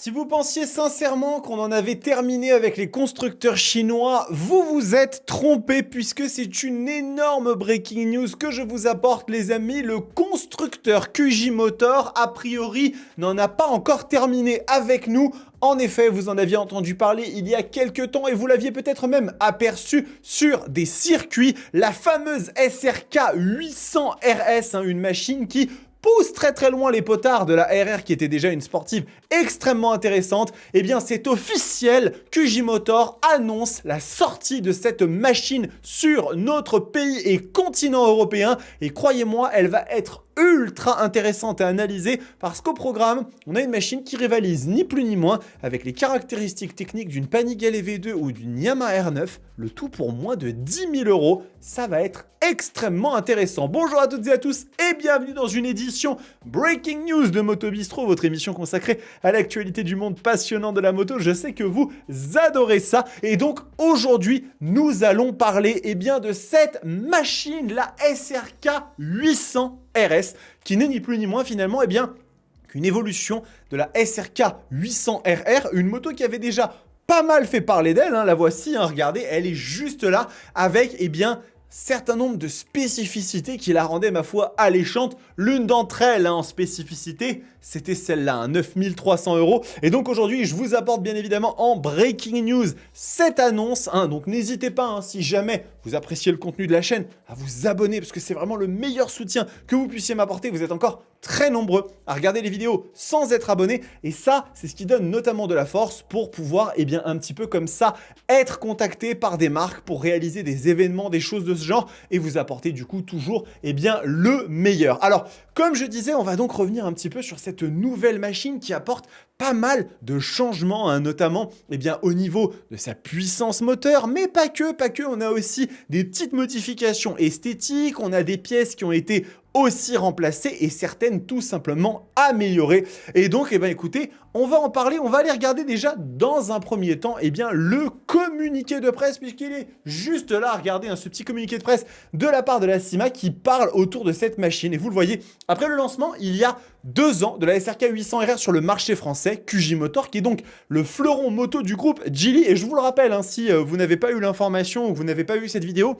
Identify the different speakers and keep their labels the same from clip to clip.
Speaker 1: Si vous pensiez sincèrement qu'on en avait terminé avec les constructeurs chinois, vous vous êtes trompé puisque c'est une énorme breaking news que je vous apporte les amis. Le constructeur QJ Motor, a priori, n'en a pas encore terminé avec nous. En effet, vous en aviez entendu parler il y a quelques temps et vous l'aviez peut-être même aperçu sur des circuits. La fameuse SRK 800 RS, une machine qui pousse très loin les potards de la RR qui était déjà une sportive extrêmement intéressante. Eh bien c'est officiel, QJ Motor annonce la sortie de cette machine sur notre pays et continent européen. Et croyez-moi, elle va être ultra intéressante à analyser parce qu'au programme, on a une machine qui rivalise ni plus ni moins avec les caractéristiques techniques d'une Panigale EV2 ou d'une Yamaha R9, le tout pour moins de 10 000 euros. Ça va être extrêmement intéressant. Bonjour à toutes et à tous et bienvenue dans une édition Breaking News de Moto Bistro, votre émission consacrée à l'actualité du monde passionnant de la moto. Je sais que vous adorez ça et donc aujourd'hui, nous allons parler de cette machine, la SRK 800 RS, qui n'est ni plus ni moins finalement qu'une évolution de la SRK 800 RR, une moto qui avait déjà pas mal fait parler d'elle, la voici, regardez, elle est juste là avec certain nombre de spécificités qui la rendaient, ma foi, alléchante. L'une d'entre elles, en spécificité, c'était celle-là, 9 300 euros. Et donc aujourd'hui, je vous apporte bien évidemment en breaking news cette annonce. Donc n'hésitez pas, si jamais vous appréciez le contenu de la chaîne, à vous abonner parce que c'est vraiment le meilleur soutien que vous puissiez m'apporter. Vous êtes encore très nombreux à regarder les vidéos sans être abonnés. Et ça, c'est ce qui donne notamment de la force pour pouvoir, un petit peu comme ça, être contacté par des marques pour réaliser des événements, des choses de ce genre et vous apporter du coup toujours le meilleur. Alors, comme je disais, on va donc revenir un petit peu sur cette nouvelle machine qui apporte pas mal de changements, notamment au niveau de sa puissance moteur, mais pas que, on a aussi des petites modifications esthétiques, on a des pièces qui ont été aussi remplacées et certaines tout simplement améliorées. Et donc, écoutez, on va en parler, on va aller regarder déjà dans un premier temps le communiqué de presse, puisqu'il est juste là, regardez, ce petit communiqué de presse de la part de la CIMA qui parle autour de cette machine. Et vous le voyez, après le lancement, il y a 2 ans de la SRK 800 RR sur le marché français, QJ Motor, qui est donc le fleuron moto du groupe Geely. Et je vous le rappelle, si vous n'avez pas eu l'information ou que vous n'avez pas vu cette vidéo,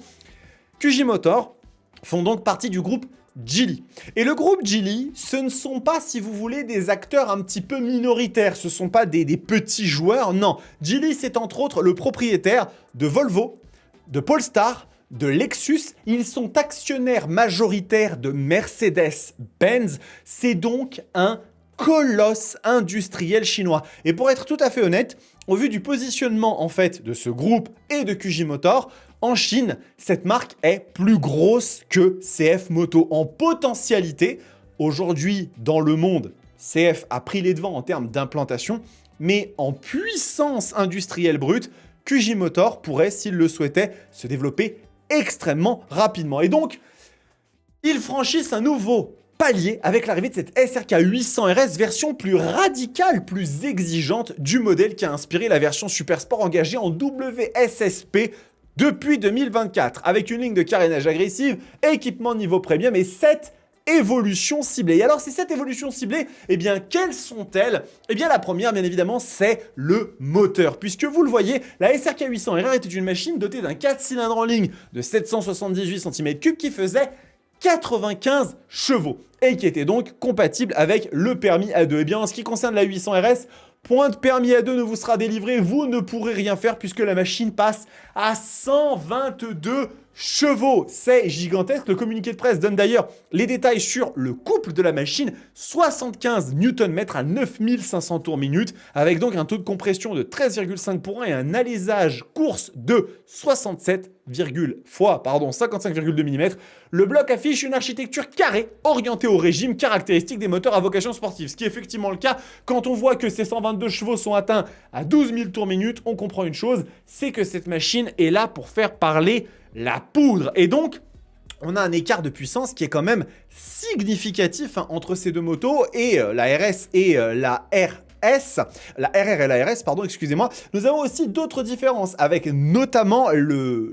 Speaker 1: QJ Motor font donc partie du groupe Geely. Et le groupe Geely, ce ne sont pas, si vous voulez, des acteurs un petit peu minoritaires, ce ne sont pas des petits joueurs, non. Geely, c'est entre autres le propriétaire de Volvo, de Polestar, de Lexus, ils sont actionnaires majoritaires de Mercedes-Benz, c'est donc un colosse industriel chinois. Et pour être tout à fait honnête, au vu du positionnement en fait de ce groupe et de QJ Motor, en Chine, cette marque est plus grosse que CF Moto en potentialité. Aujourd'hui, dans le monde, CF a pris les devants en termes d'implantation, mais en puissance industrielle brute, QJ Motor pourrait, s'il le souhaitait, se développer extrêmement rapidement. Et donc, ils franchissent un nouveau palier avec l'arrivée de cette SRK 800 RS, version plus radicale, plus exigeante du modèle qui a inspiré la version Super Sport engagée en WSSP depuis 2024, avec une ligne de carénage agressive, équipement niveau premium et 7 évolutions ciblées. Et alors, c'est cette évolution ciblée, quelles sont-elles? La première, bien évidemment, c'est le moteur. Puisque vous le voyez, la SRK 800 RR était une machine dotée d'un 4 cylindres en ligne de 778 cm3 qui faisait 95 chevaux et qui était donc compatible avec le permis A2. En ce qui concerne la 800 RS, point de permis A2 ne vous sera délivré, vous ne pourrez rien faire puisque la machine passe à 122 chevaux. C'est gigantesque. Le communiqué de presse donne d'ailleurs les détails sur le couple de la machine, 75 Nm à 9500 tours minute, avec donc un taux de compression de 13,5 pour 1 et un alésage course de 55,2 mm. Le bloc affiche une architecture carrée orientée au régime caractéristique des moteurs à vocation sportive, ce qui est effectivement le cas. Quand on voit que ces 122 chevaux sont atteints à 12 000 tours minute, on comprend une chose, c'est que cette machine est là pour faire parler la poudre. Et donc, on a un écart de puissance qui est quand même significatif entre ces deux motos et la RS et la RR et la RS, pardon, excusez-moi. Nous avons aussi d'autres différences avec notamment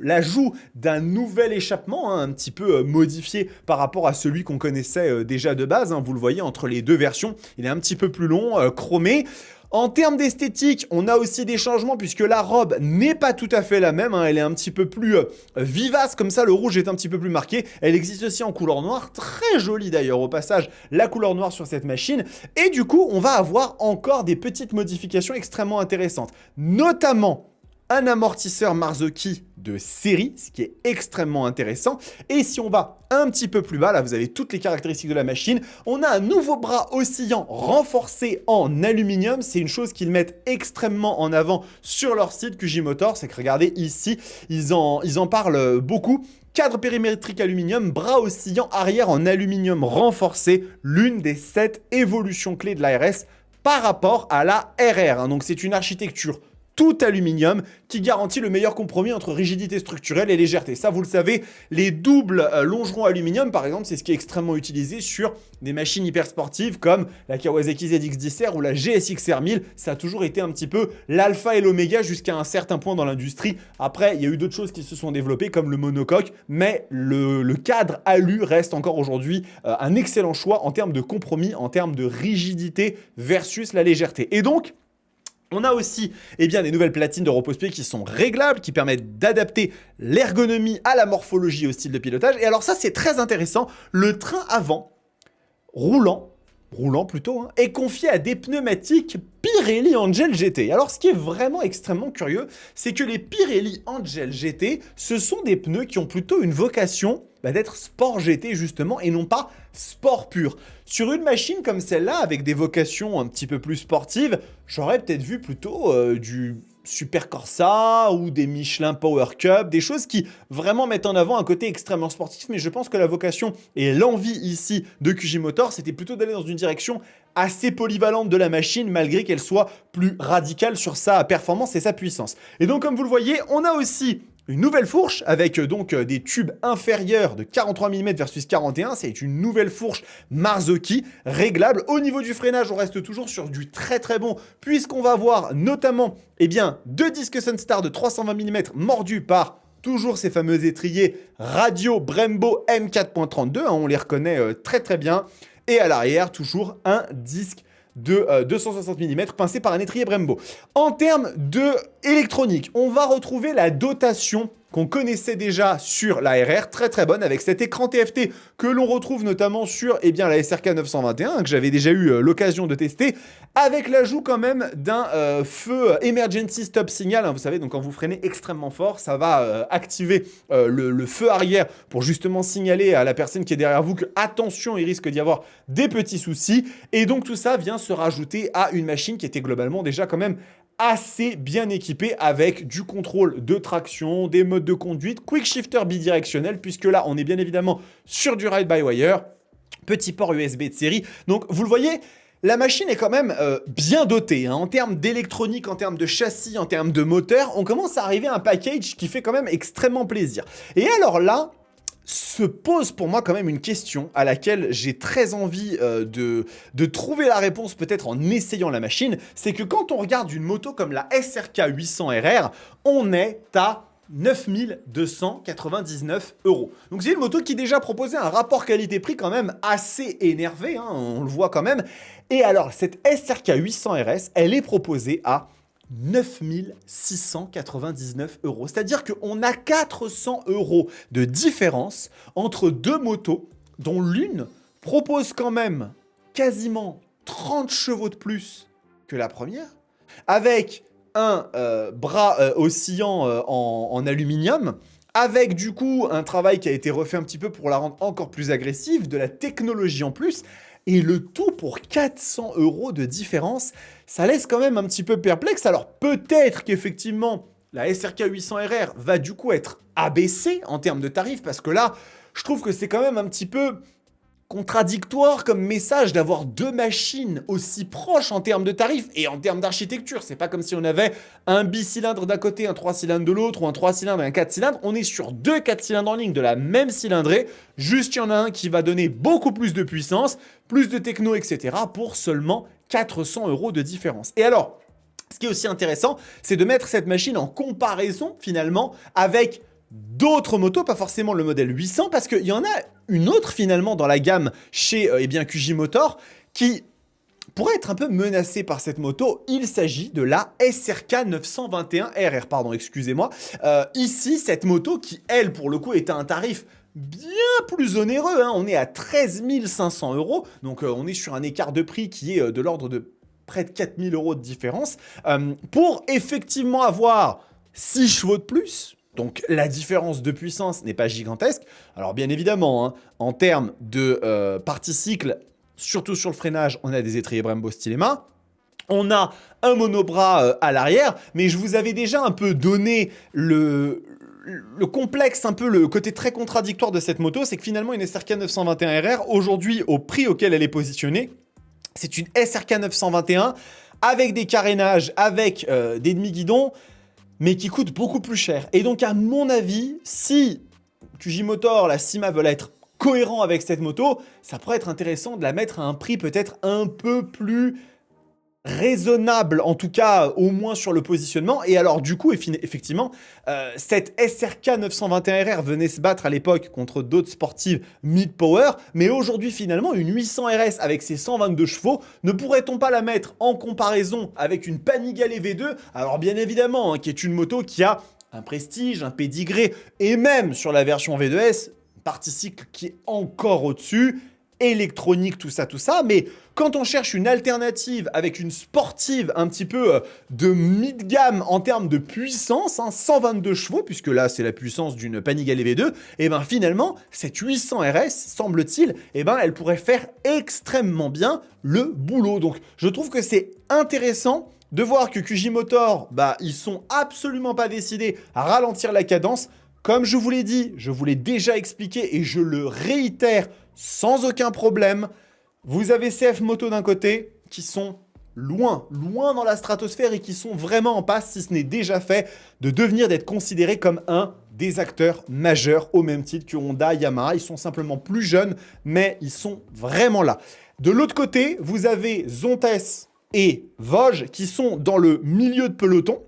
Speaker 1: l'ajout d'un nouvel échappement, un petit peu modifié par rapport à celui qu'on connaissait déjà de base. Vous le voyez entre les deux versions, il est un petit peu plus long, chromé. En termes d'esthétique, on a aussi des changements puisque la robe n'est pas tout à fait la même, hein. Elle est un petit peu plus vivace, comme ça le rouge est un petit peu plus marqué. Elle existe aussi en couleur noire, très jolie d'ailleurs au passage, la couleur noire sur cette machine. Et du coup, on va avoir encore des petites modifications extrêmement intéressantes, notamment un amortisseur Marzocchi de série, ce qui est extrêmement intéressant. Et si on va un petit peu plus bas, là vous avez toutes les caractéristiques de la machine, on a un nouveau bras oscillant renforcé en aluminium. C'est une chose qu'ils mettent extrêmement en avant sur leur site QJ Motors, c'est que regardez ici, ils en parlent beaucoup. Cadre périmétrique aluminium, bras oscillant arrière en aluminium renforcé, l'une des 7 évolutions clés de la RS par rapport à la RR, hein. Donc c'est une architecture tout aluminium qui garantit le meilleur compromis entre rigidité structurelle et légèreté. Ça, vous le savez, les doubles longerons aluminium, par exemple, c'est ce qui est extrêmement utilisé sur des machines hyper sportives comme la Kawasaki ZX-10R ou la GSX-R 1000. Ça a toujours été un petit peu l'alpha et l'oméga jusqu'à un certain point dans l'industrie. Après, il y a eu d'autres choses qui se sont développées comme le monocoque, mais le cadre alu reste encore aujourd'hui un excellent choix en termes de compromis, en termes de rigidité versus la légèreté. Et donc, on a aussi des nouvelles platines de repose-pied qui sont réglables, qui permettent d'adapter l'ergonomie à la morphologie et au style de pilotage. Et alors ça, c'est très intéressant. Le train avant, roulant plutôt, hein, est confié à des pneumatiques Pirelli Angel GT. Alors ce qui est vraiment extrêmement curieux, c'est que les Pirelli Angel GT, ce sont des pneus qui ont plutôt une vocation d'être sport GT justement et non pas sport pur. Sur une machine comme celle-là, avec des vocations un petit peu plus sportives, j'aurais peut-être vu plutôt du Super Corsa ou des Michelin Power Cup, des choses qui vraiment mettent en avant un côté extrêmement sportif, mais je pense que la vocation et l'envie ici de QJ Motors, c'était plutôt d'aller dans une direction assez polyvalente de la machine, malgré qu'elle soit plus radicale sur sa performance et sa puissance. Et donc, comme vous le voyez, on a aussi une nouvelle fourche avec donc des tubes inférieurs de 43 mm versus 41. C'est une nouvelle fourche Marzocchi réglable. Au niveau du freinage, on reste toujours sur du très très bon puisqu'on va avoir notamment deux disques Sunstar de 320 mm mordus par toujours ces fameux étriers radio Brembo M4.32. Hein, on les reconnaît très très bien. Et à l'arrière, toujours un disque de 260 mm pincé par un étrier Brembo. En termes de électronique, on va retrouver la dotation qu'on connaissait déjà sur la RR, très très bonne, avec cet écran TFT que l'on retrouve notamment sur la SRK 921, que j'avais déjà eu l'occasion de tester, avec l'ajout quand même d'un feu Emergency Stop Signal, hein, vous savez, donc quand vous freinez extrêmement fort, ça va activer le feu arrière pour justement signaler à la personne qui est derrière vous que attention, il risque d'y avoir des petits soucis, et donc tout ça vient se rajouter à une machine qui était globalement déjà quand même assez bien équipé avec du contrôle de traction, des modes de conduite, quick shifter bidirectionnel, puisque là, on est bien évidemment sur du ride-by-wire, petit port USB de série. Donc, vous le voyez, la machine est quand même bien dotée, hein, en termes d'électronique, en termes de châssis, en termes de moteur. On commence à arriver à un package qui fait quand même extrêmement plaisir. Et alors là, se pose pour moi quand même une question à laquelle j'ai très envie de trouver la réponse peut-être en essayant la machine. C'est que quand on regarde une moto comme la SRK 800 RR, on est à 9299 €. Donc c'est une moto qui déjà proposait un rapport qualité-prix quand même assez énervé, hein, on le voit quand même. Et alors cette SRK 800 RS, elle est proposée à 9699 €. C'est-à-dire qu'on a 400 € de différence entre deux motos dont l'une propose quand même quasiment 30 chevaux de plus que la première, avec un bras oscillant en aluminium, avec du coup un travail qui a été refait un petit peu pour la rendre encore plus agressive, de la technologie en plus, et le tout pour 400 € de différence. Ça laisse quand même un petit peu perplexe. Alors peut-être qu'effectivement, la SRK 800 RR va du coup être abaissée en termes de tarifs, parce que là, je trouve que c'est quand même un petit peu contradictoire comme message d'avoir deux machines aussi proches en termes de tarifs et en termes d'architecture. C'est pas comme si on avait un bicylindre d'un côté, un 3 cylindres de l'autre, ou un 3 cylindres et un 4 cylindres. On est sur deux 4 cylindres en ligne de la même cylindrée. Juste, il y en a un qui va donner beaucoup plus de puissance, plus de techno, etc. pour seulement 400 € de différence. Et alors, ce qui est aussi intéressant, c'est de mettre cette machine en comparaison finalement avec d'autres motos, pas forcément le modèle 800, parce qu'il y en a une autre finalement dans la gamme chez QJ Motors qui pourrait être un peu menacé par cette moto. Il s'agit de la SRK 921 RR, pardon, excusez-moi. Ici, cette moto qui, elle, pour le coup, est à un tarif bien plus onéreux, hein. On est à 13 500 €, donc on est sur un écart de prix qui est de l'ordre de près de 4 000 € de différence, pour effectivement avoir 6 chevaux de plus. Donc la différence de puissance n'est pas gigantesque. Alors bien évidemment, hein, en termes de partie cycle, surtout sur le freinage, on a des étriers Brembo Stylema. On a un monobras à l'arrière, mais je vous avais déjà un peu donné le complexe, un peu le côté très contradictoire de cette moto, c'est que finalement une SRK 921 RR, aujourd'hui au prix auquel elle est positionnée, c'est une SRK 921 avec des carénages, avec des demi-guidons, mais qui coûte beaucoup plus cher. Et donc à mon avis, si QJ Motor, la CIMA veulent être cohérent avec cette moto, ça pourrait être intéressant de la mettre à un prix peut-être un peu plus raisonnable, en tout cas au moins sur le positionnement. Et alors du coup, effectivement, cette SRK 921 RR venait se battre à l'époque contre d'autres sportives mid-power, mais aujourd'hui finalement une 800 RS avec ses 122 chevaux, ne pourrait-on pas la mettre en comparaison avec une Panigale V2, alors bien évidemment, hein, qui est une moto qui a un prestige, un pédigré, et même sur la version V2S, une partie cycle qui est encore au-dessus, électronique, tout ça, mais quand on cherche une alternative avec une sportive un petit peu de mid-gamme en termes de puissance, hein, 122 chevaux, puisque là c'est la puissance d'une Panigale V2, et ben finalement, cette 800 RS, semble-t-il, et ben elle pourrait faire extrêmement bien le boulot. Donc je trouve que c'est intéressant de voir que QJ Motor, bah ils sont absolument pas décidés à ralentir la cadence. Comme je vous l'ai dit, je vous l'ai déjà expliqué et je le réitère sans aucun problème, vous avez CF Moto d'un côté qui sont loin dans la stratosphère et qui sont vraiment en passe, si ce n'est déjà fait, d'être considérés comme un des acteurs majeurs au même titre que Honda, Yamaha. Ils sont simplement plus jeunes, mais ils sont vraiment là. De l'autre côté, vous avez Zontes et Vosges qui sont dans le milieu de peloton.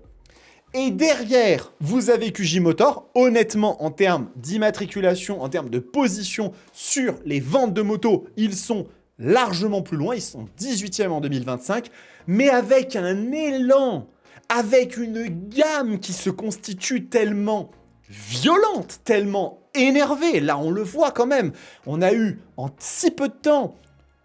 Speaker 1: Et derrière, vous avez QJ Motor. Honnêtement, en termes d'immatriculation, en termes de position sur les ventes de motos, ils sont largement plus loin. Ils sont 18e en 2025, mais avec un élan, avec une gamme qui se constitue tellement violente, tellement énervée. Là, on le voit quand même. On a eu en si peu de temps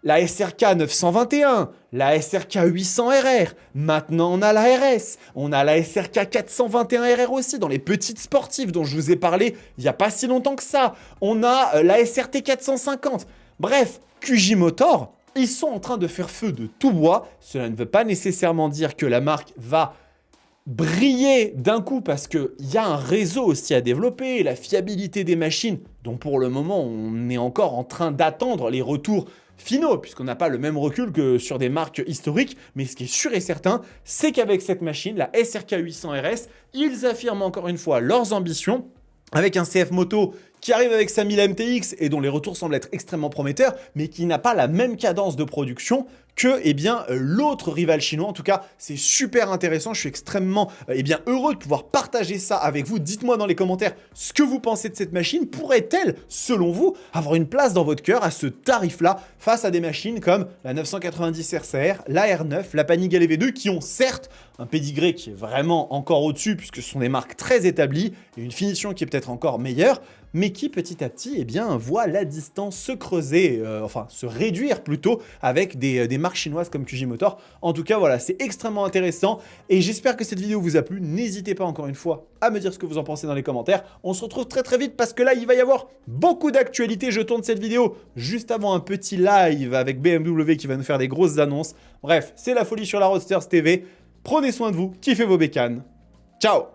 Speaker 1: la SRK 921, la SRK 800 RR, maintenant on a la RS, on a la SRK 421 RR aussi, dans les petites sportives dont je vous ai parlé il n'y a pas si longtemps que ça. On a la SRT 450. Bref, QJ Motor, ils sont en train de faire feu de tout bois. Cela ne veut pas nécessairement dire que la marque va briller d'un coup parce qu'il y a un réseau aussi à développer, la fiabilité des machines, dont pour le moment on est encore en train d'attendre les retours finaux, puisqu'on n'a pas le même recul que sur des marques historiques, mais ce qui est sûr et certain, c'est qu'avec cette machine, la SRK 800 RS, ils affirment encore une fois leurs ambitions, avec un CF Moto qui arrive avec sa 1000 MTX et dont les retours semblent être extrêmement prometteurs, mais qui n'a pas la même cadence de production que l'autre rival chinois. En tout cas, c'est super intéressant. Je suis extrêmement heureux de pouvoir partager ça avec vous. Dites-moi dans les commentaires ce que vous pensez de cette machine. Pourrait-elle, selon vous, avoir une place dans votre cœur à ce tarif-là face à des machines comme la 990 RCR, la R9, la Panigale V2 qui ont certes un pédigré qui est vraiment encore au-dessus puisque ce sont des marques très établies et une finition qui est peut-être encore meilleure, mais qui petit à petit voit la distance se creuser, se réduire plutôt avec des marques chinoises comme QJ Motor. En tout cas, voilà, c'est extrêmement intéressant et j'espère que cette vidéo vous a plu. N'hésitez pas encore une fois à me dire ce que vous en pensez dans les commentaires. On se retrouve très très vite parce que là, il va y avoir beaucoup d'actualités. Je tourne cette vidéo juste avant un petit live avec BMW qui va nous faire des grosses annonces. Bref, c'est la folie sur la Roadsters TV. Prenez soin de vous, kiffez vos bécanes. Ciao!